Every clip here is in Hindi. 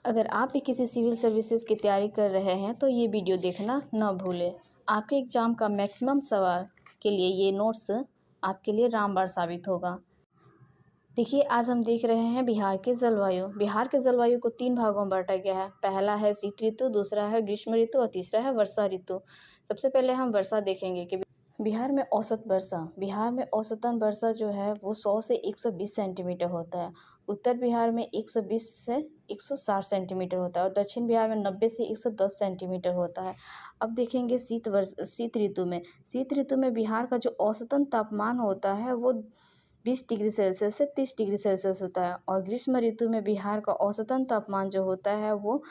अगर आप भी किसी सिविल सर्विसेज की तैयारी कर रहे हैं तो ये वीडियो देखना न भूलें। आपके एग्ज़ाम का मैक्सिमम सवाल के लिए ये नोट्स आपके लिए रामबाण साबित होगा। देखिए, आज हम देख रहे हैं बिहार के जलवायु। बिहार के जलवायु को 3 भागों में बांटा गया है। पहला है शीत ऋतु, दूसरा है ग्रीष्म ऋतु और तीसरा है वर्षा ऋतु। सबसे पहले हम वर्षा देखेंगे कि बिहार में औसतन वर्षा जो है वो 100 से 120 सेंटीमीटर होता है। उत्तर बिहार में 120 से 160 सेंटीमीटर होता है और दक्षिण बिहार में 90 से 110 सेंटीमीटर होता है। अब देखेंगे शीत ऋतु में बिहार का जो औसतन तापमान होता है वो 20 डिग्री सेल्सियस से 30 डिग्री सेल्सियस होता है और ग्रीष्म ऋतु में बिहार का औसतन तापमान जो होता है वो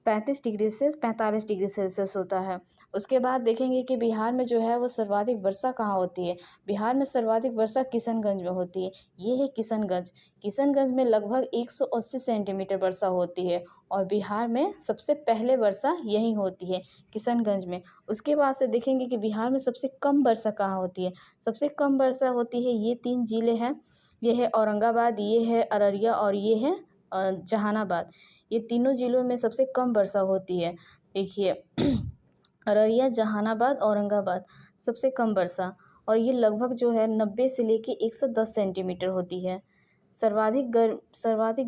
35 डिग्री से 45 डिग्री सेल्सियस होता है। उसके बाद देखेंगे कि बिहार में जो है वो सर्वाधिक वर्षा कहाँ होती है। बिहार में सर्वाधिक वर्षा किशनगंज में होती है। ये है किशनगंज में लगभग 180 सेंटीमीटर वर्षा होती है और बिहार में सबसे पहले वर्षा यहीं होती है, किशनगंज में। उसके बाद से देखेंगे कि बिहार में सबसे कम वर्षा कहाँ होती है। सबसे कम वर्षा होती है ये 3 ज़िले हैं, ये है औरंगाबाद, ये है अररिया और ये है जहानाबाद। ये तीनों ज़िलों में सबसे कम वर्षा होती है। देखिए अररिया, जहानाबाद, औरंगाबाद सबसे कम वर्षा और ये लगभग जो है 90 से लेके 110 सेंटीमीटर होती है। सर्वाधिक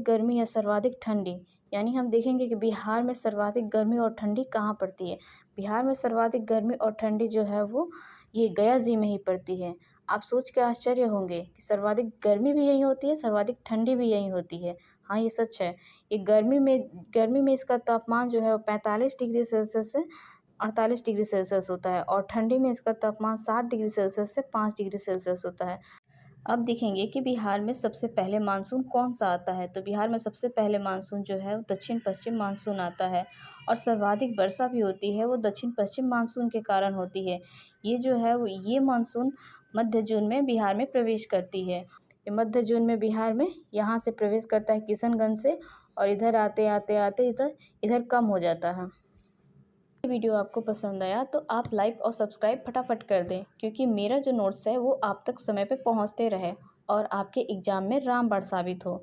गर्मी या सर्वाधिक ठंडी, यानी हम देखेंगे कि बिहार में सर्वाधिक गर्मी और ठंडी कहाँ पड़ती है। बिहार में सर्वाधिक गर्मी और ठंडी जो है वो ये गया जी में ही पड़ती है। आप सोच के आश्चर्य होंगे कि सर्वाधिक गर्मी भी यहीं होती है, सर्वाधिक ठंडी भी यहीं होती है। हाँ, ये सच है। ये गर्मी में इसका तापमान जो है वो 45 डिग्री सेल्सियस से 48 डिग्री सेल्सियस होता है और ठंडी में इसका तापमान 7 डिग्री सेल्सियस से 5 डिग्री सेल्सियस होता है। अब देखेंगे कि बिहार में सबसे पहले मानसून कौन सा आता है। तो बिहार में सबसे पहले मानसून जो है वो दक्षिण पश्चिम मानसून आता है और सर्वाधिक वर्षा भी होती है वो दक्षिण पश्चिम मानसून के कारण होती है। ये जो है वो ये मानसून मध्य जून में बिहार में प्रवेश करती है। ये मध्य जून में बिहार में यहाँ से प्रवेश करता है किशनगंज से और इधर आते आते आते इधर कम हो जाता है। वीडियो आपको पसंद आया तो आप लाइक और सब्सक्राइब फटाफट कर दें, क्योंकि मेरा जो नोट्स है वो आप तक समय पे पहुंचते रहे और आपके एग्ज़ाम में रामबाण साबित हो।